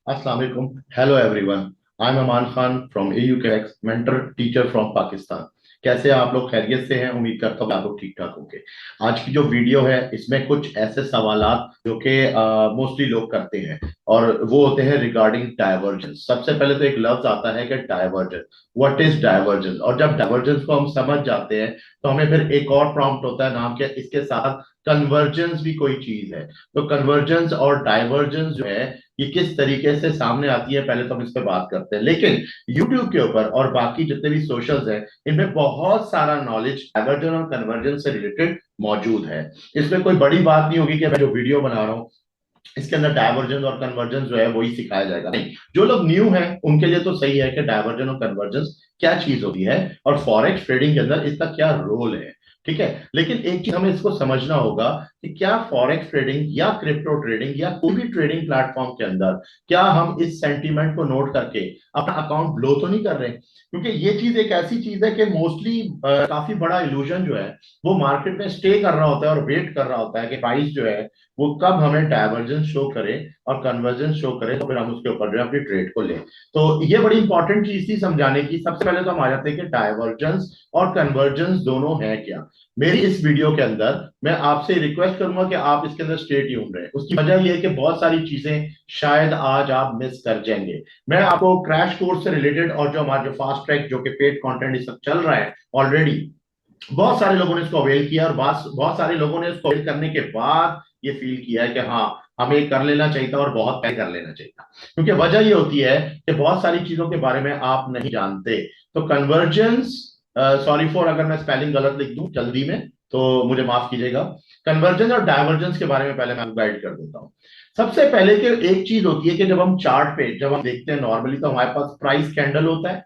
अस्सलाम वालेकुम. Hello everyone. I'm Aman Khan from AUKX, mentor teacher from Pakistan. कैसे हैं आप लोग? खैरियत से हैं? उम्मीद करता हूँ आप लोग ठीक ठाक होंगे. आज की जो वीडियो है इसमें कुछ ऐसे सवालात जो कि मोस्टली लोग करते हैं और वो होते हैं रिगार्डिंग डाइवर्जेंस. सबसे पहले तो एक लफ्ज आता है कि डाइवर्जेंस. What is divergence? और जब डाइवर्जेंस को हम समझ जाते हैं तो हमें फिर एक और प्रॉम्प्ट होता है नाम के इसके साथ कन्वर्जेंस भी कोई चीज है. तो कन्वर्जेंस और डाइवर्जेंस जो है ये किस तरीके से सामने आती है पहले तो हम इस पे बात करते हैं. लेकिन YouTube के ऊपर और बाकी जितने भी सोशल्स हैं इनमें बहुत सारा नॉलेज डाइवर्जन और कन्वर्जन से रिलेटेड मौजूद है. इसमें कोई बड़ी बात नहीं होगी कि मैं जो वीडियो बना रहा हूँ इसके अंदर डाइवर्जन और कन्वर्जेंस जो है वही सिखाया जाएगा. नहीं, जो लोग न्यू हैं उनके लिए तो सही है कि डाइवर्जन और कन्वर्जेंस क्या चीज होती है और फॉरेक्स ट्रेडिंग के अंदर इसका क्या रोल है. ठीक है, लेकिन एक चीज हमें इसको समझना होगा कि क्या फॉरेक्स ट्रेडिंग या क्रिप्टो ट्रेडिंग या कोई भी ट्रेडिंग प्लेटफॉर्म के अंदर क्या हम इस सेंटीमेंट को नोट करके अपना अकाउंट ब्लो तो नहीं कर रहे. क्योंकि ये चीज एक ऐसी चीज है कि मोस्टली काफी बड़ा इल्यूजन जो है वो मार्केट में स्टे कर रहा होता है और वेट कर रहा होता है कि प्राइस जो है वो कब हमें डाइवर्जेंस शो करे और कन्वर्जेंस शो करे तो फिर हम उसके ऊपर जो है अपनी ट्रेड को लें. तो ये बड़ी इंपॉर्टेंट चीज थी समझाने की. सबसे पहले तो हम आ जाते हैं कि डाइवर्जेंस और कन्वर्जेंस दोनों है क्या. मेरी इस वीडियो के अंदर मैं आपसे रिक्वेस्ट करूंगा कि आप इसके अंदर स्टे ट्यून रहे. उसकी वजह यह है कि बहुत सारी चीजें शायद आज आप मिस कर जाएंगे. मैं आपको क्रैश कोर्स से रिलेटेड और जो हमारा जो फास्ट ट्रैक जो कि पेड कंटेंट इस वक्त चल रहा है ऑलरेडी बहुत सारे लोगों ने इसको अवेल किया और बहुत सारे लोगों ने इसको अवेल करने के बाद ये फील किया है कि हाँ हमें कर लेना चाहिए था और बहुत पहले कर लेना चाहिए था. क्योंकि वजह ये होती है कि बहुत सारी चीजों के बारे में आप नहीं जानते. तो कन्वर्जेंस, सॉरी फॉर अगर मैं स्पेलिंग गलत लिख दूं जल्दी में तो मुझे माफ कीजिएगा. कन्वर्जेंस और डाइवर्जेंस के बारे में पहले मैं आपको गाइड कर देता हूं. सबसे पहले कि एक चीज होती है कि जब हम चार्ट पे जब हम देखते हैं नॉर्मली तो हमारे पास प्राइस कैंडल होता है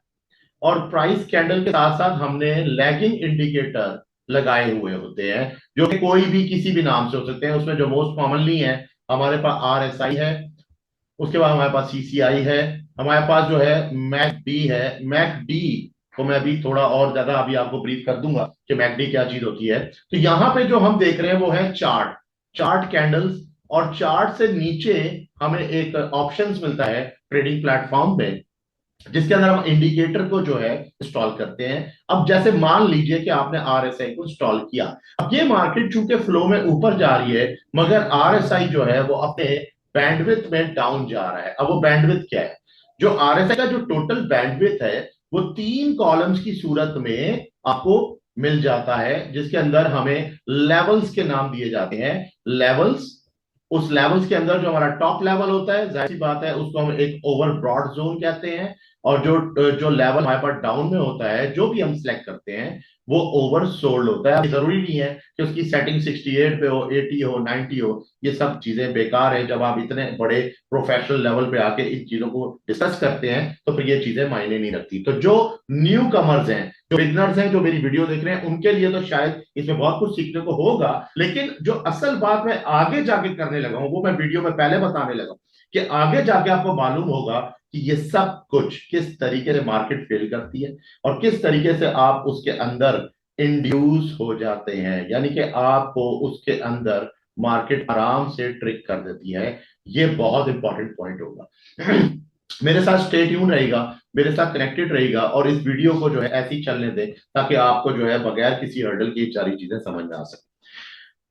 और प्राइस कैंडल के साथ साथ हमने लैगिंग इंडिकेटर लगाए हुए होते हैं जो कि कोई भी किसी भी नाम से हो सकते हैं. उसमें जो मोस्ट कॉमनली है हमारे पास RSI है, उसके बाद हमारे पास CCI है, हमारे पास जो है मैकडी है. मैकडी को मैं अभी थोड़ा और ज्यादा अभी आपको ब्रीफ कर दूंगा कि मैकडी क्या चीज होती है. तो यहाँ पे जो हम देख रहे हैं वो है चार्ट, चार्ट कैंडल्स. और चार्ट से नीचे हमें एक ऑप्शंस मिलता है ट्रेडिंग प्लेटफॉर्म पे जिसके अंदर हम इंडिकेटर को जो है इंस्टॉल करते हैं. अब जैसे मान लीजिए कि आपने RSI को इंस्टॉल किया. अब ये मार्केट चूंकि फ्लो में ऊपर जा रही है मगर RSI जो है वो अपने बैंडविड्थ में डाउन जा रहा है. अब वो बैंडविड्थ क्या है? जो RSI का जो टोटल बैंडविड्थ है वो 3 कॉलम्स की सूरत में आपको मिल जाता है जिसके अंदर हमें लेवल्स के नाम दिए जाते हैं. लेवल्स, उस लेवल्स के अंदर जो हमारा टॉप लेवल होता है जाहिर सी बात है उसको हम एक ओवर ब्रॉड जोन कहते हैं. और जो जो लेवल हमारे पास डाउन में होता है जो भी हम सिलेक्ट करते हैं वो ओवर सोल्ड होता है. जरूरी नहीं है कि उसकी सेटिंग 68 पे हो, 80 हो, 90 हो. ये सब चीजें बेकार है. जब आप इतने बड़े प्रोफेशनल लेवल पे आके इन चीजों को डिस्कस करते हैं तो फिर ये चीजें मायने नहीं रखती. तो जो न्यू कमर्स हैं, जो बिगनर्स हैं, जो मेरी वीडियो देख रहे हैं उनके लिए तो शायद इसमें बहुत कुछ सीखने को होगा. लेकिन जो असल बात मैं आगे जाके करने लगा हूं वो मैं वीडियो में पहले बताने लगा हूं कि आगे जाके आपको मालूम होगा कि ये सब कुछ किस तरीके से मार्केट फेल करती है और किस तरीके से आप उसके अंदर इंड्यूस हो जाते हैं. यानी कि आपको उसके अंदर मार्केट आराम से ट्रिक कर देती है. ये बहुत इंपॉर्टेंट पॉइंट होगा. मेरे साथ स्टे ट्यून रहेगा, मेरे साथ कनेक्टेड रहेगा और इस वीडियो को जो है ऐसे ही चलने दें ताकि आपको जो है बगैर किसी हर्डल की सारी चीजें समझ में आ सके.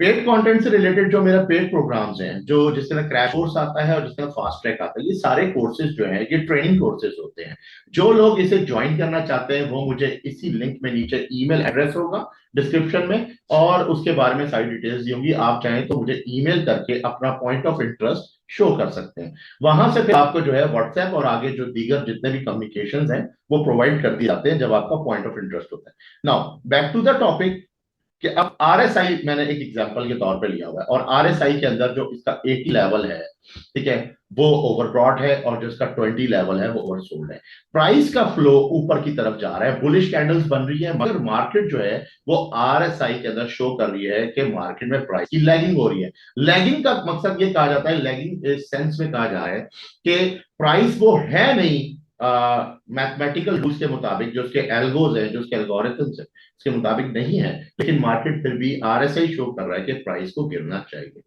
पेड कंटेंट से रिलेटेड जो मेरा पेड प्रोग्राम्स हैं जो जिस तरह क्रैश कोर्स आता है और जिस तरह फास्ट ट्रैक आता है ये सारे कोर्सेज जो हैं ये ट्रेनिंग कोर्सेज होते हैं. जो लोग इसे ज्वाइन करना चाहते हैं वो मुझे इसी लिंक में नीचे ईमेल एड्रेस होगा डिस्क्रिप्शन में और उसके बारे में सारी डिटेल्स दी होंगी. आप चाहें तो मुझे ईमेल करके अपना पॉइंट ऑफ इंटरेस्ट शो कर सकते हैं. वहां से फिर आपको जो है व्हाट्सएप और आगे जो दीगर जितने भी कम्युनिकेशन हैं वो प्रोवाइड कर दिए जाते हैं जब आपका पॉइंट ऑफ इंटरेस्ट होता है. Now back to the topic कि अब RSI मैंने एक एग्जांपल के तौर पे लिया हुआ है और RSI के अंदर जो इसका 80 लेवल है, ठीक है, वो ओवरब्रॉट है और जो इसका 20 लेवल है वो ओवरसोल्ड है. प्राइस का फ्लो ऊपर की तरफ जा रहा है, बुलिश कैंडल्स बन रही है मगर मार्केट जो है वो RSI के अंदर शो कर रही है कि मार्केट में प्राइस की लैगिंग हो रही है. लैगिंग का मकसद ये कहा जाता है, लैगिंग सेंस में कहा जा रहा है कि प्राइस वो है नहीं मैथमेटिकल रूल्स के मुताबिक, जो उसके एल्गोज है, जो उसके एल्गोरिथम्स है उसके मुताबिक नहीं है. लेकिन मार्केट फिर भी RSI शो कर रहा है कि प्राइस को गिरना चाहिए.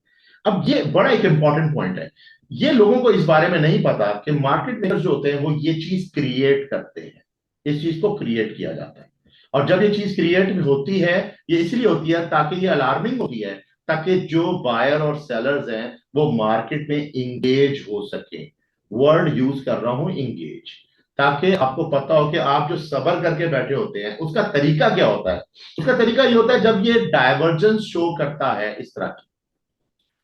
अब ये बड़ा एक इंपॉर्टेंट पॉइंट है. ये लोगों को इस बारे में नहीं पता कि मार्केट मेकर्स जो होते हैं वो ये चीज क्रिएट करते हैं, इस चीज को क्रिएट किया जाता है। और जब ये चीज क्रिएट होती है, ये इसलिए होती है ताकि ये अलार्मिंग होती है, ताकि जो बायर और सेलर्स हैं वो मार्केट में इंगेज हो सके। वर्ड यूज कर रहा हूं, इंगेज, ताकि आपको पता हो कि आप जो सबर करके बैठे होते हैं उसका तरीका क्या होता है। उसका तरीका ये होता है जब ये डाइवर्जेंस शो करता है इस तरह की,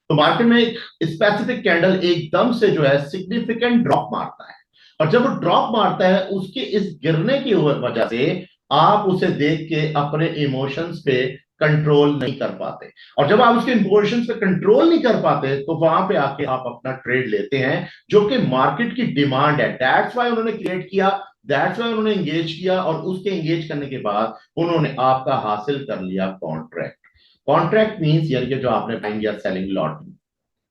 तो मार्केट में एक स्पेसिफिक कैंडल एकदम से जो है सिग्निफिकेंट ड्रॉप मारता है, और जब वो ड्रॉप मारता है उसके इस गिरने की वजह से आप उसे देख के अपने इमोशंस पे कंट्रोल नहीं कर पाते, और जब आप उसके इमोशंस पे कंट्रोल नहीं कर पाते तो वहां पे आके आप अपना ट्रेड लेते हैं, जो कि मार्केट की डिमांड है। दैट्स वाई उन्होंने क्रिएट किया, दैट्स वाई उन्होंने एंगेज किया, और उसके एंगेज करने के बाद उन्होंने आपका हासिल कर लिया कॉन्ट्रैक्ट। कॉन्ट्रैक्ट मींस यानी कि जो आपने बाइंग या selling lot,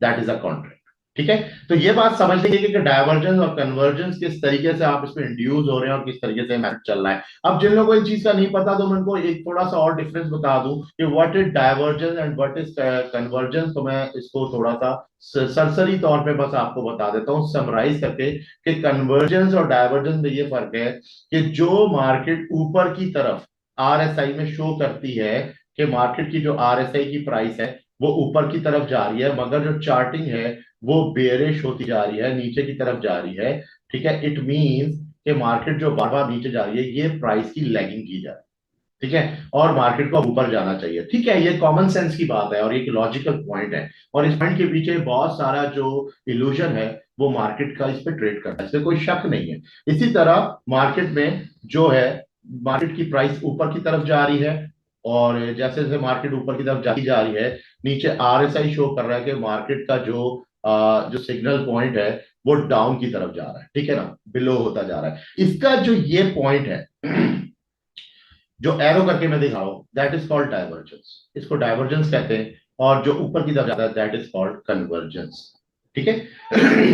that is a contract. ठीक है, तो ये बात समझ लीजिए कि डायवर्जेंस और कन्वर्जेंस किस तरीके से आप इसमें इंड्यूस हो रहे हैं और किस तरीके से मैच चल रहा है। अब जिन लोगों को इन चीज का नहीं पता तो मैं उनको एक थोड़ा सा और डिफरेंस बता दूं कि what is divergence and what is convergence. तो मैं इसको थोड़ा सा सरसरी तौर पे बस आपको बता देता हूं समराइज करके, कि कन्वर्जेंस और डायवर्जेंस में ये फर्क है कि जो मार्केट ऊपर की तरफ आरएसआई में शो करती है कि मार्केट की जो आरएसआई की प्राइस है वो ऊपर की तरफ जा रही है, मगर जो चार्टिंग है वो बेरिश होती जा रही है, नीचे की तरफ जा रही है। ठीक है, इट मींस कि मार्केट जो बार बार नीचे जा रही है ये प्राइस की लैगिंग की जा रही है। ठीक है, और मार्केट को ऊपर जाना चाहिए। ठीक है, ये कॉमन सेंस की बात है और एक लॉजिकल पॉइंट है, और इस पॉइंट के पीछे बहुत सारा जो इल्यूजन है वो मार्केट का इस पे ट्रेड करता है, इसमें कोई शक नहीं है। इसी तरह मार्केट में जो है, मार्केट की प्राइस ऊपर की तरफ जा रही है, और जैसे जैसे मार्केट ऊपर की तरफ जाती जा रही है, नीचे आरएसआई शो कर रहा है कि मार्केट का जो सिग्नल पॉइंट है वो डाउन की तरफ जा रहा है। ठीक है ना, बिलो होता जा रहा है। इसका जो ये पॉइंट है जो एरो करके मैं दिखा रहा हूं, दैट इज कॉल्ड डाइवर्जेंस, इसको डाइवर्जेंस कहते हैं। और जो ऊपर की तरफ जाता है दैट इज कॉल्ड कन्वर्जेंस। ठीक है,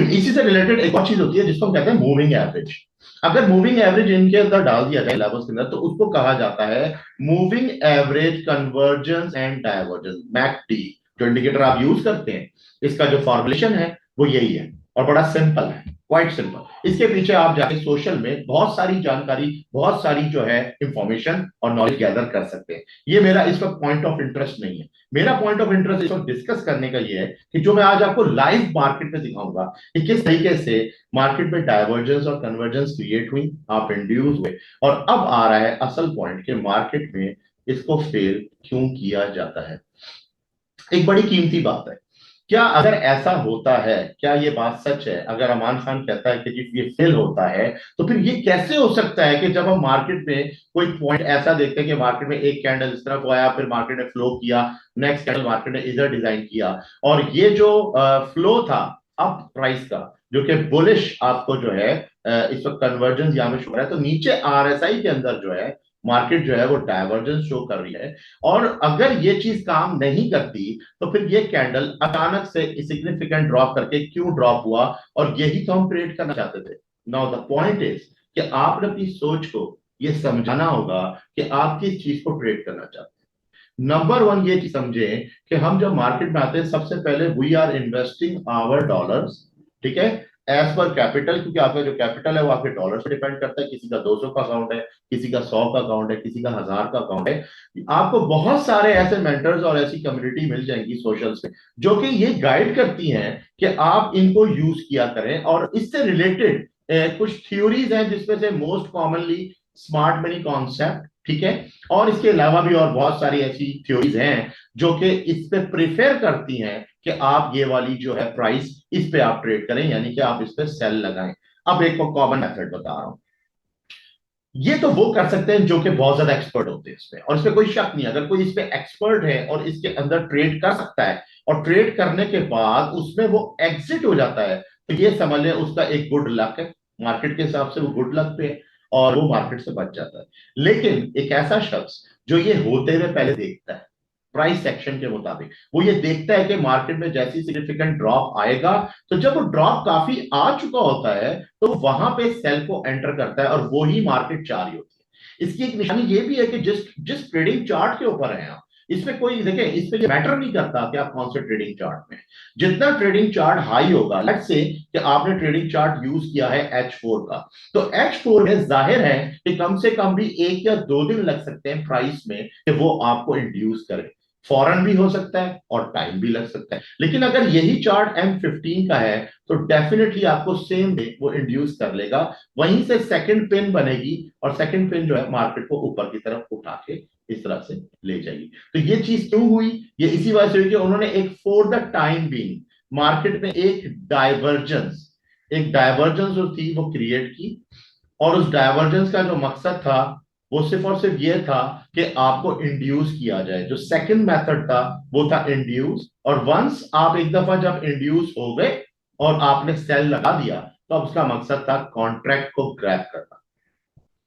इसी से रिलेटेड एक और चीज होती है जिसको हम कहते हैं मूविंग एवरेज। अगर मूविंग एवरेज इनके अंदर डाल दिया जाए लेवल्स के अंदर तो उसको कहा जाता है moving average convergence and divergence, McD. जो इंडिकेटर आप यूज करते हैं इसका जो फॉर्मुलेशन है वो यही है, और बड़ा सिंपल है, क्वाइट सिंपल। इसके पीछे आप जाके सोशल में बहुत सारी जानकारी, बहुत सारी जो है इंफॉर्मेशन और नॉलेज गैदर कर सकते हैं। ये मेरा इस वक्त पॉइंट ऑफ इंटरेस्ट नहीं है। मेरा पॉइंट ऑफ इंटरेस्ट इस वक्त डिस्कस करने का ये है कि जो मैं आज आपको लाइव मार्केट में दिखाऊंगा कि किस तरीके से मार्केट में डाइवर्जेंस और कन्वर्जेंस क्रिएट हुई, आप इंड्यूस हुए, और अब आ रहा है असल पॉइंट कि मार्केट में इसको फेल क्यों किया जाता है। एक बड़ी कीमती बात है। क्या अगर ऐसा होता है, क्या ये बात सच है, अगर अमान खान कहता है कि जी ये फेल होता है, तो फिर ये कैसे हो सकता है कि जब हम मार्केट में कोई पॉइंट ऐसा देखते हैं कि मार्केट में एक कैंडल इस तरह को आया, फिर मार्केट ने फ्लो किया, नेक्स्ट कैंडल मार्केट ने इधर डिजाइन किया, और ये जो फ्लो था अप प्राइस का, जो कि बुलिश आपको जो है इस वक्त कन्वर्जेंस यहां में शो हो रहा है, तो नीचे आरएसआई के अंदर जो है मार्केट जो है वो डाइवर्जेंस शो कर रही है। और अगर ये चीज काम नहीं करती तो फिर ये कैंडल अचानक से सिग्निफिकेंट ड्रॉप करके क्यों ड्रॉप हुआ, और यही तो हम क्रिएट करना चाहते थे। नाउ द पॉइंट इज कि आपने अपनी सोच को ये समझाना होगा कि आप किस चीज को ट्रेड करना चाहते हैं। नंबर वन ये चीज समझे कि हम जब मार्केट में आते हैं सबसे पहले we are investing our dollars. ठीक है, एज पर कैपिटल, क्योंकि आपका जो कैपिटल है वो आपके डॉलर से डिपेंड करता है। किसी का 200 का अकाउंट है, किसी का 100 का अकाउंट है, किसी का 1000 का अकाउंट है। आपको बहुत सारे ऐसे मेंटर्स और ऐसी कम्युनिटी मिल जाएंगी सोशल्स पे जो कि ये गाइड करती हैं कि आप इनको यूज किया करें, और इससे रिलेटेड कुछ थ्योरीज हैं जिसमें से most commonly smart money concept. ठीक है, और इसके अलावा भी और बहुत सारी ऐसी थ्योरीज हैं जो कि इस पे प्रिफेर करती हैं कि आप ये वाली जो है प्राइस इस पे आप ट्रेड करें, यानी कि आप इस पे सेल लगाएं। अब एक कॉमन मेथड बता रहा हूं, ये तो वो कर सकते हैं जो कि बहुत ज्यादा एक्सपर्ट होते हैं इसमें, और इसमें कोई शक नहीं। अगर कोई इस पे एक्सपर्ट है और इसके अंदर ट्रेड कर सकता है, और ट्रेड करने के बाद उसमें वो एग्जिट हो जाता है, तो ये समझ लें उसका एक गुड लक है, मार्केट के हिसाब से वो गुड लक पे है, और वो मार्केट से बच जाता है। लेकिन एक ऐसा शख्स जो ये होते हुए पहले देखता है प्राइस एक्शन के मुताबिक, वो ये देखता है कि मार्केट में जैसी सिग्निफिकेंट ड्रॉप आएगा, तो जब वो ड्रॉप काफी आ चुका होता है तो वहां पे सेल को एंटर करता है, और वो ही मार्केट चाह रही होती है। इसकी एक निशानी ये भी है कि जिस जिस ट्रेडिंग चार्ट के ऊपर है आप, इसमें कोई देखें, इस पे ये मैटर नहीं करता कि आप कौन से ट्रेडिंग चार्ट में हैं। जितना ट्रेडिंग चार्ट हाई होगा, लेट्स से कि आपने ट्रेडिंग चार्ट यूज किया है H4 का, तो H4 में जाहिर है कि कम से कम भी 1 या 2 दिन लग सकते हैं प्राइस में कि वो आपको इंड्यूस करे। फॉरन भी हो सकता है और टाइम भी लग सकता है, लेकिन अगर यही चार्ट M15 का है तो डेफिनेटली आपको सेम डे वो इंड्यूस कर लेगा। वहीं से सेकंड पिन बनेगी और सेकंड पिन जो है मार्केट को ऊपर की तरफ उठा के इस तरह से ले जाएगी। तो ये चीज क्यों हुई? ये इसी वजह से हुई कि उन्होंने एक for the time being market में एक डाइवर्जेंस जो थी वो क्रिएट की। और उस डाइवर्जेंस का जो मकसद था वो सिर्फ और सिर्फ ये था कि आपको इंड्यूस किया जाए। जो सेकंड मेथड था वो था इंड्यूस, और वंस आप एक दफा जब इंड्यूस हो गए और आपने सेल लगा दिया तो अब उसका मकसद था कॉन्ट्रैक्ट को ग्रैब करना।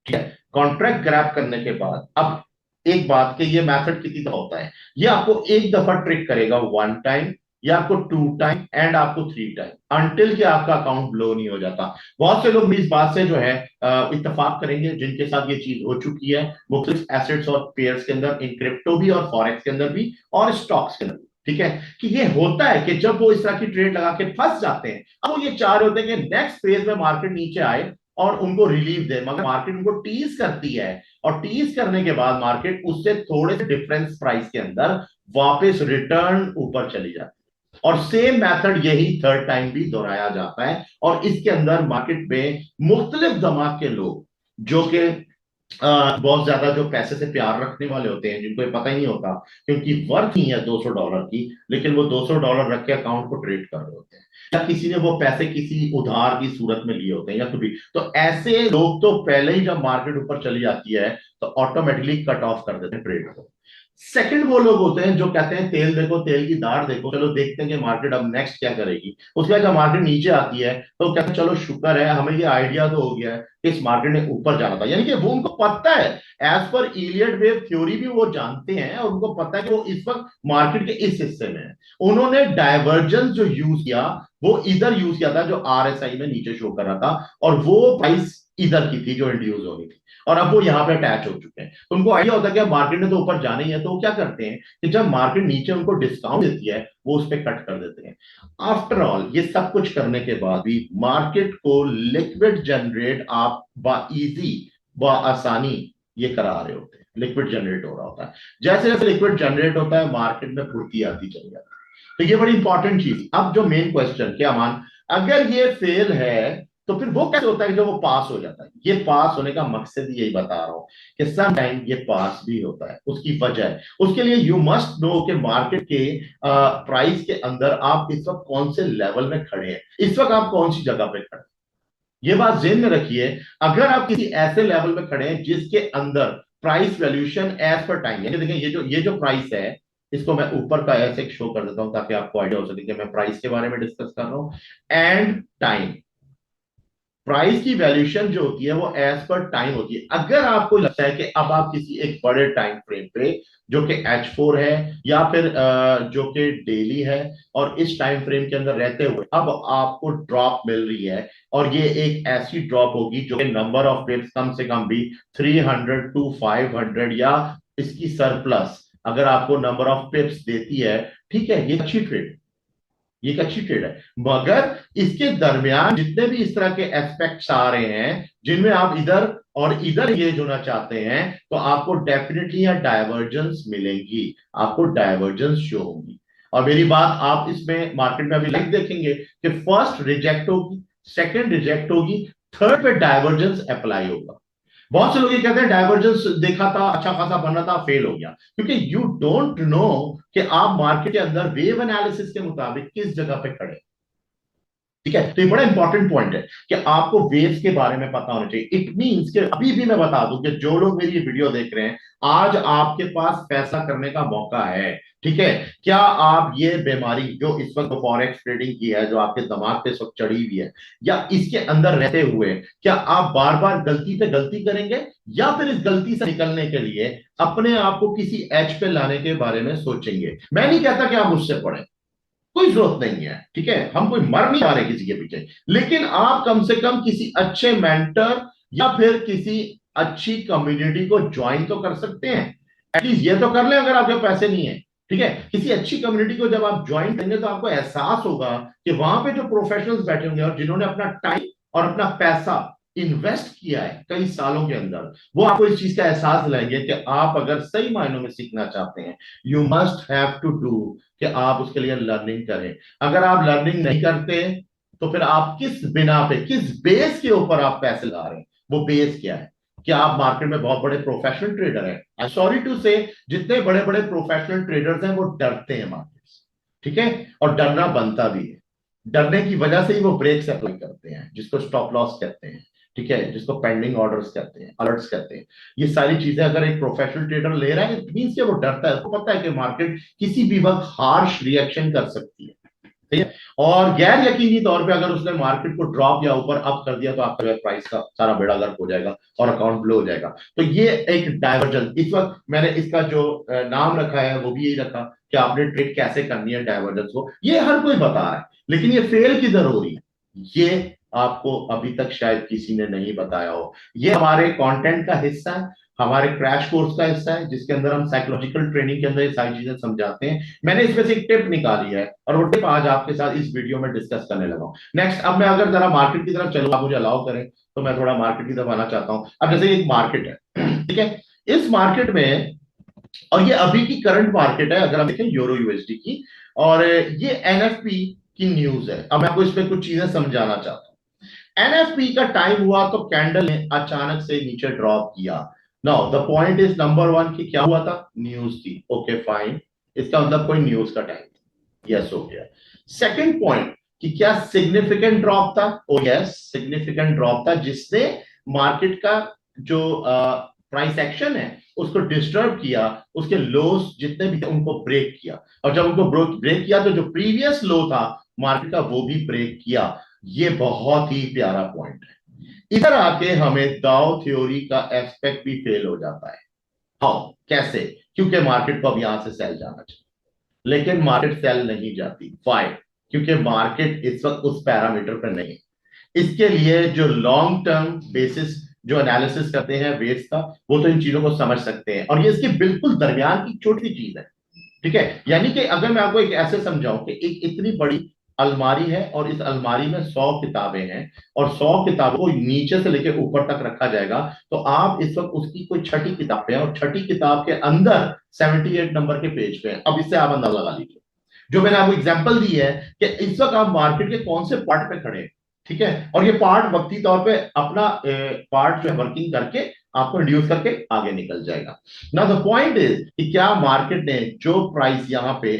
ठीक है, कॉन्ट्रैक्ट ग्रैब करने के बाद अब एक बात कि ये मेथड कितनी दफा होता है, ये आपको एक दफा ट्रिक करेगा 1 टाइम, या आपको 2 टाइम एंड आपको 3 टाइम, अनटिल कि आपका अकाउंट ब्लो नहीं हो जाता। बहुत से लोग भी इस बात से जो है इत्तेफाक करेंगे जिनके साथ ये चीज हो चुकी है मुख्तलिफ एसेट्स और पेयर्स के अंदर, इन क्रिप्टो भी और फॉरेक्स के अंदर भी और स्टॉक्स के अंदर भी। ठीक है, कि ये होता है कि जब वो इस तरह की ट्रेड लगा के फंस जाते हैं, अब वो ये चाह रहे होते हैं कि नेक्स्ट फेज में मार्केट नीचे आए और उनको रिलीफ दे, मगर मार्केट उनको टीज करती है, और टीज करने के बाद मार्केट उससे थोड़े से डिफरेंस प्राइस के अंदर वापस रिटर्न ऊपर चली जाती है। और सेम मेथड यही थर्ड टाइम भी दोहराया जाता है, और इसके अंदर मार्केट में मुख्तलिफ दिमाग के लोग जो कि बहुत ज्यादा जो पैसे से प्यार रखने वाले होते हैं, जिनको ये पता ही नहीं होता क्योंकि वर्थ नहीं है $200 की, लेकिन वो $200 रख के अकाउंट को ट्रेड कर रहे होते हैं, या किसी ने वो पैसे किसी उधार की सूरत में लिए होते हैं या कुछ भी। तो ऐसे लोग तो पहले ही जब मार्केट ऊपर चली जाती है तो ऑटोमेटिकली कट ऑफ कर देते हैं ट्रेड को। सेकंड वो लोग होते हैं जो कहते हैं तेल देखो, तेल की धार देखो, चलो देखते हैं कि मार्केट अब नेक्स्ट क्या करेगी। उसके बाद जब मार्केट नीचे आती है तो कहते हैं चलो शुक्र है हमें ये आइडिया तो हो गया है कि इस मार्केट ने ऊपर जाना था, यानी कि वो उनको पता है, as per Elliot wave theory भी वो जानते हैं और उनको पता है कि वो इस वक्त मार्केट के इस हिस्से में है। उन्होंने डाइवर्जेंस जो यूज किया वो इधर यूज किया था जो RSI में नीचे शो कर रहा था, और वो प्राइस इधर की थी जो इंड्यूस होनी थी, और अब वो यहां पे अटैच हो चुके हैं। तो उनको आइडिया होता है कि मार्केट ने तो ऊपर जाना ही है, तो वो क्या करते हैं कि जब मार्केट नीचे उनको डिस्काउंट देती है वो उस पर कट कर देते हैं। आफ्टर ऑल ये सब कुछ करने के बाद भी मार्केट को लिक्विड जनरेट आप इजी आसानी ये करा रहे होते हैं, लिक्विड जनरेट हो रहा होता है। जैसे जैसे लिक्विड जनरेट होता है मार्केट में फुर्ती आती चली जाती है। तो ये बड़ी इंपॉर्टेंट चीज। अब जो मेन क्वेश्चन, क्या मान, अगर ये फेल है तो फिर वो कैसे होता है जो वो पास हो जाता है? ये पास होने का मकसद यही बता रहा हूं कि सम टाइम ये पास भी होता है, उसकी वजह है। उसके लिए यू मस्ट नो कि मार्केट के प्राइस के अंदर आप इस वक्त कौन से लेवल में खड़े हैं, इस वक्त आप कौन सी जगह पे खड़े हैं। ये बात ज़हन में रखिए, अगर आप किसी ऐसे लेवल पे खड़े हैं जिसके अंदर price valuation as per time, यानी देखिए ये जो प्राइस है, इसको मैं ऊपर का ऐसे शो कर देता हूं ताकि आपको आइडिया हो सके कि मैं प्राइस के बारे में डिस्कस कर रहा हूं। एंड टाइम, प्राइस की वैल्यूएशन जो होती है वो एज पर टाइम होती है। अगर आपको लगता है कि अब आप किसी एक बड़े टाइम फ्रेम पे जो कि H4 है या फिर जो कि डेली है, और इस टाइम फ्रेम के अंदर रहते हुए अब आपको ड्रॉप मिल रही है, और ये एक ऐसी ड्रॉप होगी जो कि नंबर ऑफ पिप्स कम से कम भी 300 to 500 या इसकी सरप्लस अगर आपको नंबर ऑफ पिप्स देती है, ठीक है, ये अच्छी ट्रेड, ये एक अच्छी ट्रेड है। मगर इसके दरमियान जितने भी इस तरह के एस्पेक्ट्स आ रहे हैं जिनमें आप इधर और इधर एंगेज होना चाहते हैं, तो आपको डेफिनेटली यहां डाइवर्जेंस मिलेंगी, आपको डाइवर्जेंस शो होगी। और मेरी बात आप इसमें मार्केट में अभी लाइव देखेंगे कि फर्स्ट रिजेक्ट होगी, सेकंड रिजेक्ट होगी, थर्ड पे डाइवर्जेंस अप्लाई होगा। बहुत से लोग ये कहते हैं डाइवर्जेंस देखा था, अच्छा खासा बना था, फेल हो गया, क्योंकि यू डोंट नो कि आप मार्केट के अंदर वेव एनालिसिस के मुताबिक किस जगह पे खड़े। ठीक है, तो ये बड़ा इंपॉर्टेंट पॉइंट है कि आपको वेव्स के बारे में पता होना चाहिए। इट मींस कि अभी भी मैं बता दूं कि जो लोग मेरी ये वीडियो देख रहे हैं, आज आपके पास पैसा करने का मौका है। ठीक है, क्या आप ये बीमारी जो इस वक्त फॉरेक्स ट्रेडिंग की है, जो आपके दिमाग पे इस वक्त चढ़ी हुई है, या इसके अंदर रहते हुए क्या आप बार बार गलती पे गलती करेंगे, या फिर इस गलती से निकलने के लिए अपने आप को किसी एज पे लाने के बारे में सोचेंगे? मैं नहीं कहता कि आप मुझसे पढ़ें, कोई जरूरत नहीं है, ठीक है, हम कोई मर नहीं पा रहे किसी के पीछे, लेकिन आप कम से कम किसी अच्छे मेंटर या फिर किसी अच्छी कम्युनिटी को ज्वाइन तो कर सकते हैं। एटलीस्ट ये तो कर ले अगर आपके पैसे नहीं है। ठीक है, किसी अच्छी कम्युनिटी को जब आप ज्वाइन करेंगे तो आपको एहसास होगा कि वहां पे जो प्रोफेशनल्स बैठे होंगे और जिन्होंने अपना टाइम और अपना पैसा इन्वेस्ट किया है कई सालों के अंदर, वो आपको इस चीज का एहसास दिलाएंगे कि आप अगर सही मायनों में सीखना चाहते हैं, you must have to do, कि आप उसके लिए लर्निंग करें। अगर आप लर्निंग नहीं करते तो फिर आप किस बिना पे, किस बेस के ऊपर आप पैसे ला रहे हैं, वो बेस क्या है? क्या आप मार्केट में बहुत बड़े प्रोफेशनल ट्रेडर हैं? आई सॉरी टू से, जितने बड़े बड़े प्रोफेशनल ट्रेडर्स हैं वो डरते हैं मार्केट से। ठीक है, और डरना बनता भी है। डरने की वजह से ही वो ब्रेक्स अप्लाई करते हैं, जिसको स्टॉप लॉस कहते हैं। ठीक है, जिसको पेंडिंग ऑर्डर्स कहते हैं, अलर्ट्स कहते हैं। ये सारी चीजें अगर एक प्रोफेशनल ट्रेडर ले रहा है, इट मींस कि वो डरता है, उसको पता है कि मार्केट किसी भी वक्त हार्श रिएक्शन कर सकती है। ठीक है, और गैर यकीनी तौर पे अगर उसने मार्केट को ड्रॉप या ऊपर अप कर दिया तो आपका प्राइस का सारा बेड़ा गर्क हो जाएगा और अकाउंट ब्लो हो जाएगा। तो ये एक डाइवर्जन, इस वक्त मैंने इसका जो नाम रखा है वो भी यही रखा कि आपने ट्रेड कैसे करनी है डाइवर्जेंस को। ये हर कोई बता रहा है, लेकिन ये फेल किधर हो रही है, ये आपको अभी तक शायद किसी ने नहीं बताया हो। ये हमारे कंटेंट का हिस्सा है, हमारे क्रैश कोर्स का हिस्सा है, जिसके अंदर हम साइकोलॉजिकल ट्रेनिंग के अंदर ये सारी चीजें समझाते हैं। मैंने इसमें से एक टिप निकाली है और वो टिप आज आपके साथ इस वीडियो में डिस्कस करने लगा हूं। नेक्स्ट, अब मैं अगर जरा मार्केट की तरफ चलूँ, आप मुझे अलाउ करें तो मैं थोड़ा मार्केट की तरफ आना चाहता हूं। अब जैसे एक मार्केट है, ठीक है, इस मार्केट में, और ये अभी की करंट मार्केट है अगर हम देखें यूरो यूएसडी की, और ये एनएफपी की न्यूज है। अब मैं आपको इस पे कुछ चीजें समझाना चाहता हूं। एनएफपी का टाइम हुआ तो कैंडल ने अचानक से नीचे ड्रॉप किया। Now the point is number one कि क्या हुआ था, न्यूज थी। ओके फाइन, इसका मतलब कोई न्यूज का टाइम, यस हो गया। सेकंड पॉइंट कि क्या सिग्निफिकेंट ड्रॉप था, ओ यस सिग्निफिकेंट ड्रॉप था, जिसने मार्केट का जो प्राइस एक्शन है उसको डिस्टर्ब किया, उसके लोस जितने भी थे उनको ब्रेक किया, और जब उनको ब्रेक किया तो जो प्रीवियस लो था मार्केट का वो भी ब्रेक किया। ये बहुत ही प्यारा पॉइंट है। इधर आके हमें दाव थ्योरी का एस्पेक्ट भी फेल हो जाता है। हाउ, कैसे? क्योंकि मार्केट को अब यहां से सेल जाना चाहिए, लेकिन मार्केट सेल नहीं जाती। वाई? क्योंकि मार्केट इस वक्त उस पैरामीटर पर नहीं है। इसके लिए जो लॉन्ग टर्म बेसिस जो एनालिसिस करते हैं वेट्स का, वो तो इन चीजों को समझ सकते हैं, और ये इसके बिल्कुल दरमियान की छोटी सी चीज है। ठीक है, यानी कि अगर मैं आपको एक ऐसे समझाऊं कि एक इतनी बड़ी अलमारी है और इस अलमारी में 100 किताबें हैं, और 100 किताबों को नीचे से लेकर ऊपर तक रखा जाएगा, तो आप इस वक्त उसकी कोई छठी किताब पे हैं और छठी किताब के अंदर 78 नंबर के पेज पे हैं। अब इससे आप अंदाजा लगा लीजिए, जो मैंने आपको एग्जांपल दी है कि इस वक्त आप मार्केट के कौन से पार्ट पे खड़े हैं। ठीक है, और ये पार्ट वक्ती तौर पे अपना पार्ट जो है वर्किंग करके आपको इंड्यूस करके आगे निकल जाएगा। ना द पॉइंट इज कि क्या मार्केट ने जो प्राइस यहां पे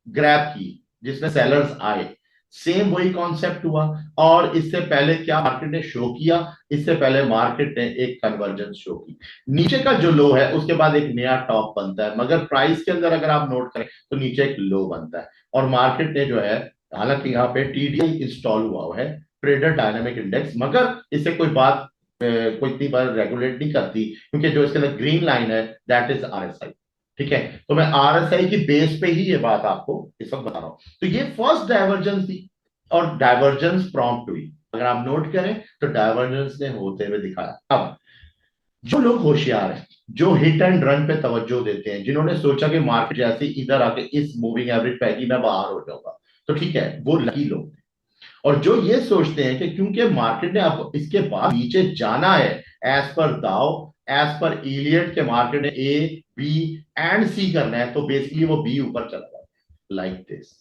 ग्रैब की, जिसमें सेलर्स आए, सेम वही कॉन्सेप्ट हुआ। और इससे पहले क्या मार्केट ने शो किया, इससे पहले मार्केट ने एक कन्वर्जेंस शो की। नीचे का जो लो है उसके बाद एक नया टॉप बनता है, मगर प्राइस के अंदर अगर आप नोट करें तो नीचे एक लो बनता है। और मार्केट ने जो है, हालांकि यहाँ पे टीडीआई इंस्टॉल हुआ है, ट्रेडर डायनामिक इंडेक्स, मगर इसे कोई बात कोई इतनी बार रेगुलेट नहीं करती, क्योंकि जो इसके अंदर ग्रीन लाइन है दैट इज आरएसआई। ठीक है, तो मैं आरएसआई की बेस पे ही ये बात आपको इस वक्त बता रहा हूं। तो ये फर्स्ट डाइवर्जेंस थी, और डाइवर्जेंस प्रॉम्प्ट हुई। अगर आप नोट करें तो डाइवर्जेंस ने होते हुए दिखाया। अब जो लोग होशियार हैं, जो हिट एंड रन पे तवज्जो देते हैं, जिन्होंने सोचा कि मार्केट जैसे इधर आके इस मूविंग एवरेज पे आएगी मैं बाहर हो जाऊंगा, तो ठीक है, वो लकी लोग। और जो ये सोचते हैं कि क्योंकि मार्केट ने अब इसके बाद नीचे जाना है, एज पर दाव, एज पर इलियट के मार्केट ने ए बी एंड सी करना है, तो बेसिकली वो बी ऊपर चला जाता है लाइक दिस।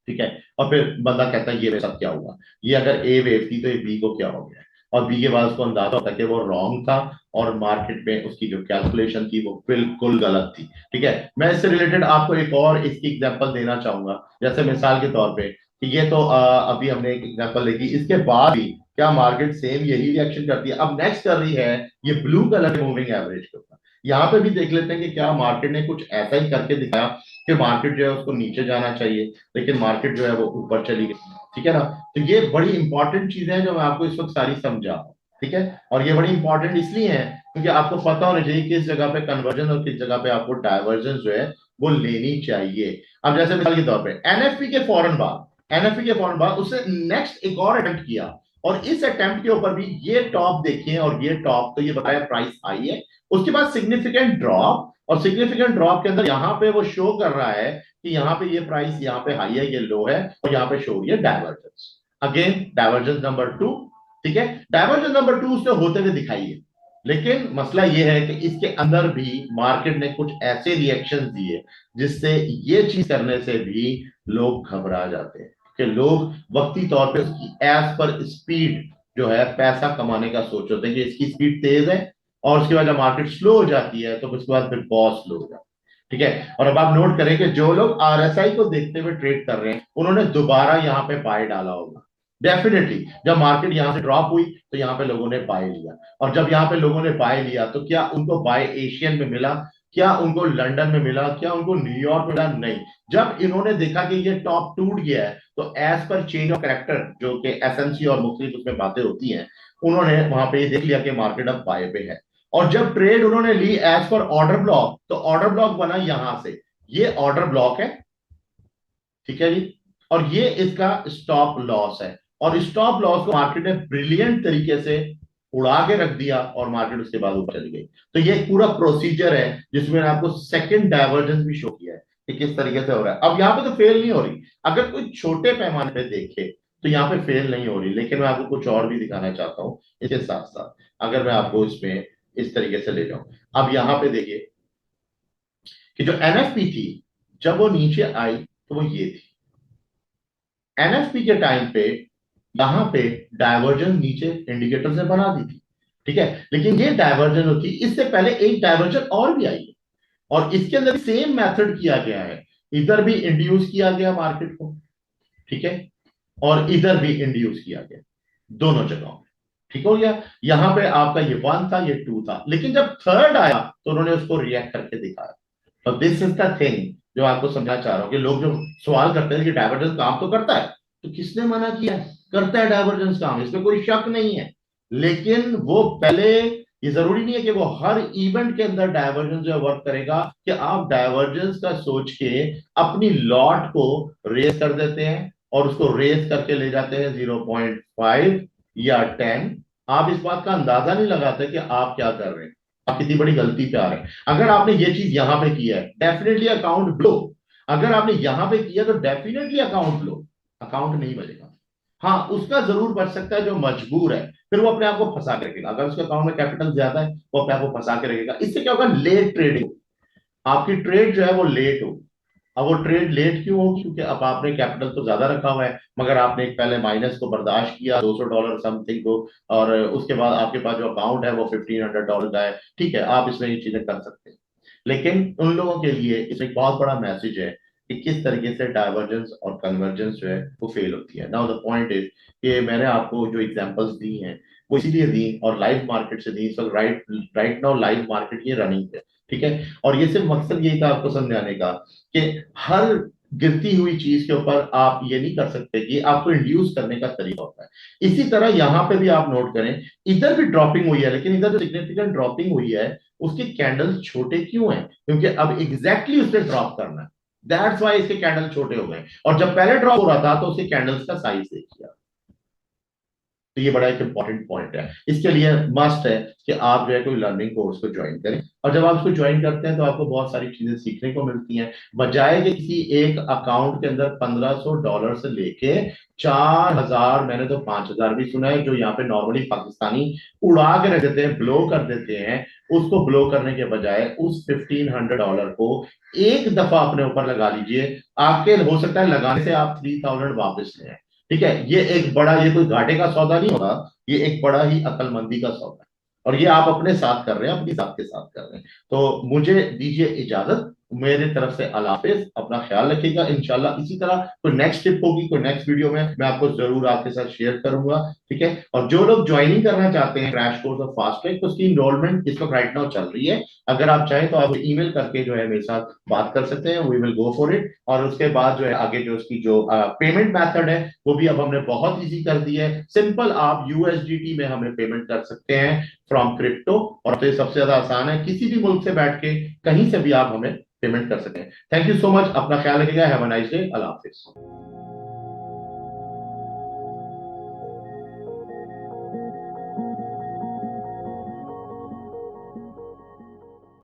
ठीक है, और फिर बंदा कहता है ये मेरे साथ क्या हुआ, ये अगर ए वेव थी तो ये बी को क्या हो गया, और बी के बाद उसको अंदाजा होता है कि वो रॉन्ग था, और मार्केट में उसकी जो कैलकुलेशन थी वो बिल्कुल गलत थी। ठीक है, मैं इससे रिलेटेड आपको एक और इसकी एग्जांपल देना चाहूंगा। जैसे मिसाल के तौर पे कि ये तो अभी हमने एक एग्जांपल देखी, इसके बाद भी क्या मार्केट सेम यही रिएक्शन करती है? अब नेक्स्ट कर रही है ये ब्लू कलर मूविंग एवरेज के ऊपर। यहाँ पे भी देख लेते हैं कि क्या मार्केट ने कुछ ऐसा ही करके दिखाया कि मार्केट जो है उसको नीचे जाना चाहिए, लेकिन मार्केट जो है वो ऊपर चली गई। ठीक है ना, तो ये बड़ी इंपॉर्टेंट चीजें हैं जो मैं आपको इस वक्त सारी समझा रहा हूं। ठीक है, और ये बड़ी इंपॉर्टेंट इसलिए है क्योंकि आपको पता होना चाहिए किस जगह पे कन्वर्जन और किस जगह पे आपको डाइवर्जेंस जो है वो लेनी चाहिए। अब जैसे मिसाल के तौर पे एनएफपी के फौरन बाद उसने नेक्स्ट एक और अटेम्प्ट किया, और इस अटेम्प्ट के ऊपर भी ये टॉप देखिए और ये टॉप, तो ये बताया प्राइस हाई है, उसके बाद सिग्निफिकेंट ड्रॉप, और सिग्निफिकेंट ड्रॉप के अंदर यहां पे वो शो कर रहा है कि यहाँ पे ये प्राइस यहाँ पे हाई है, ये लो है, और यहाँ पे शो हो रही है डाइवर्जेंस। अगेन डाइवर्जेंस नंबर 2, ठीक है, डाइवर्जेंस नंबर 2 उसने होते हुए दिखाई है, लेकिन मसला ये है कि इसके अंदर भी मार्केट ने कुछ ऐसे रिएक्शन दिए जिससे ये चीज करने से भी लोग घबरा जाते हैं कि लोग वक्ती तौर पे उसकी एज पर स्पीड जो है पैसा कमाने का सोच होते हैं कि इसकी स्पीड तेज है, और उसके बाद जब मार्केट स्लो हो जाती है तो उसके बाद फिर बहुत स्लो हो जाता है। ठीक है, और अब आप नोट करें कि जो लोग आरएसआई को देखते हुए ट्रेड कर रहे हैं उन्होंने दोबारा यहाँ पे बाय डाला होगा डेफिनेटली। जब मार्केट यहां से ड्रॉप हुई तो यहाँ पे लोगों ने बाय लिया, और जब यहाँ पे लोगों ने बाय लिया तो क्या उनको बाय एशियन में मिला, क्या उनको लंदन में मिला, क्या उनको न्यूयॉर्क में मिला? नहीं। जब इन्होंने देखा कि ये टॉप टूट गया है तो as per change of character जो कि एसएमसी और मुख्तलिफ उसमें बातें होती हैं, उन्होंने वहां पे देख लिया कि मार्केट अब बाय पे है, और जब ट्रेड उन्होंने ली एज पर ऑर्डर ब्लॉक, तो ऑर्डर ब्लॉक बना यहां से, ये ऑर्डर ब्लॉक है, ठीक है जी, और ये इसका स्टॉप लॉस है, और स्टॉप लॉस को मार्केट ने ब्रिलियंट तरीके से उड़ा के रख दिया और मार्केट उसके बाद ऊपर चली गई। तो ये पूरा प्रोसीजर है जिसमें आपको सेकंड डाइवर्जेंस भी शो किया है कि किस तरीके से हो रहा है। अब यहाँ पे तो फेल नहीं हो रही, अगर कोई छोटे पैमाने पे देखे तो यहाँ पे फेल नहीं हो रही, लेकिन मैं आपको कुछ और भी दिखाना चाहता हूँ इसके साथ साथ, अगर मैं आपको इसमें इस तरीके से ले जाऊं। अब यहाँ पे देखिए कि जो एनएफपी थी जब वो नीचे आई तो वो ये थी, एनएफपी के टाइम पे यहां पे डायवर्जन नीचे इंडिकेटर से बना दी थी, ठीक है, लेकिन ये डायवर्जन होती, इससे पहले एक डायवर्जन और भी आई है, और इसके अंदर सेम मेथड किया गया है, इधर भी इंड्यूस किया गया मार्केट को, ठीक है, और इधर भी इंड्यूस किया गया, दोनों जगहों में, ठीक हो गया। यहां पे आपका ये 1 था, ये 2 था, लेकिन जब थर्ड आया तो उन्होंने उसको रिएक्ट करके दिखाया। तो दिस इज द थिंग जो आपको समझना चाह रहा हूं कि लोग जो सवाल करते हैं कि डाइवर्जेंस काम तो करता है, तो किसने मना किया है? करता है डाइवर्जेंस काम, इसमें कोई शक नहीं है, लेकिन वो पहले, ये जरूरी नहीं है कि वो हर इवेंट के अंदर डाइवर्जेंस जो वर्क करेगा, कि आप डाइवर्जेंस का सोच के अपनी लॉट को रेस कर देते हैं और उसको रेस करके ले जाते हैं 0.5 या 10, आप इस बात का अंदाजा नहीं लगाते कि आप क्या कर रहे हैं, आप कितनी बड़ी गलती पे आ रहे हैं। अगर आपने ये चीज यहां पे किया है डेफिनेटली अकाउंट ब्लो, अगर आपने यहां पे किया तो डेफिनेटली अकाउंट ब्लो, अकाउंट नहीं बचेगा। हाँ, उसका जरूर बच सकता है जो मजबूर है, फिर वो अपने आप को फंसा के रखेगा, अगर उसके अकाउंट में कैपिटल ज्यादा है वो अपने आप को फंसा के रखेगा। इससे क्या होगा? लेट ट्रेडिंग, आपकी ट्रेड जो है वो लेट हो। अब वो ट्रेड लेट क्यों होगी? क्योंकि अब आपने कैपिटल तो ज्यादा रखा हुआ है, मगर आपने एक पहले माइनस को बर्दाश्त किया $200 समथिंग को, और उसके बाद आपके पास जो अकाउंट है वो $1500 का है, ठीक है, आप इसमें ये चीजें कर सकते हैं। लेकिन उन लोगों के लिए इसमें एक बहुत बड़ा मैसेज है कि किस तरीके से डाइवर्जेंस और कन्वर्जेंस जो है वो फेल होती है। नाउ द पॉइंट इज कि मैंने आपको जो एग्जांपल्स दी हैं वो इसीलिए दी और लाइव मार्केट से दी, so right right now live market ये रनिंग है, ठीक है, और ये सिर्फ मकसद यही था आपको समझाने का कि हर गिरती हुई चीज के ऊपर आप ये नहीं कर सकते कि आपको इंड्यूस करने का तरीका होता है। इसी तरह यहां पे भी आप नोट करें, इधर भी ड्रॉपिंग हुई है, लेकिन इधर जो सिग्निफिकेंट ड्रॉपिंग हुई है उसके कैंडल्स छोटे क्यों हैं? क्योंकि अब एग्जैक्टली उससे ड्रॉप करना है, दैट्स वाई इसके कैंडल छोटे हो गए, और जब पहले ड्रॉप हो रहा था तो उसके कैंडल्स का साइज देखिए। तो ये बड़ा एक इंपॉर्टेंट पॉइंट है, इसके लिए मस्ट है कि आप जो है कोई लर्निंग कोर्स को ज्वाइन करें, और जब आप इसको ज्वाइन करते हैं तो आपको बहुत सारी चीजें सीखने को मिलती हैं, बजाय कि किसी एक अकाउंट के अंदर $1500 से लेके 4000, मैंने तो 5000 भी सुना है, जो यहाँ पे नॉर्मली पाकिस्तानी उड़ा के रख देते हैं, ब्लो कर देते हैं, उसको ब्लो करने के बजाय उस $1500 को एक दफा अपने ऊपर लगा लीजिए, आपके हो सकता है लगाने से आप 3000 वापस ले आए, ठीक है, ये एक बड़ा, ये कोई घाटे का सौदा नहीं होगा, ये एक बड़ा ही अकलमंदी का सौदा है, और ये आप अपने साथ कर रहे हैं, अपनी जात के साथ कर रहे हैं। तो मुझे दीजिए इजाजत, मेरे तरफ से अल्लाह हाफिज, अपना ख्याल रखिएगा। इंशाल्लाह इसी तरह कोई नेक्स्ट टिप होगी, कोई नेक्स्ट वीडियो में मैं आपको जरूर आपके साथ शेयर करूंगा, ठीक है। और जो लोग ज्वाइनिंग करना चाहते हैं क्रैश कोर्स और फास्ट ट्रैक, तो उसकी इनरोलमेंट इस वक्त राइट नाउ चल रही है, अगर आप चाहें तो आप ईमेल करके जो है मेरे साथ बात कर सकते हैं, we will go for it. और उसके बाद जो है आगे जो उसकी जो पेमेंट मेथड है वो भी अब हमने बहुत इजी कर दी है, सिंपल, आप यूएसडीटी में हमें पेमेंट कर सकते हैं फ्रॉम क्रिप्टो, और तो ये सबसे ज्यादा आसान है, किसी भी मुल्क से बैठ के कहीं से भी आप हमें पेमेंट कर सकते हैं। थैंक यू सो मच, अपना ख्याल रखिएगा, have a nice day, Allah Hafiz.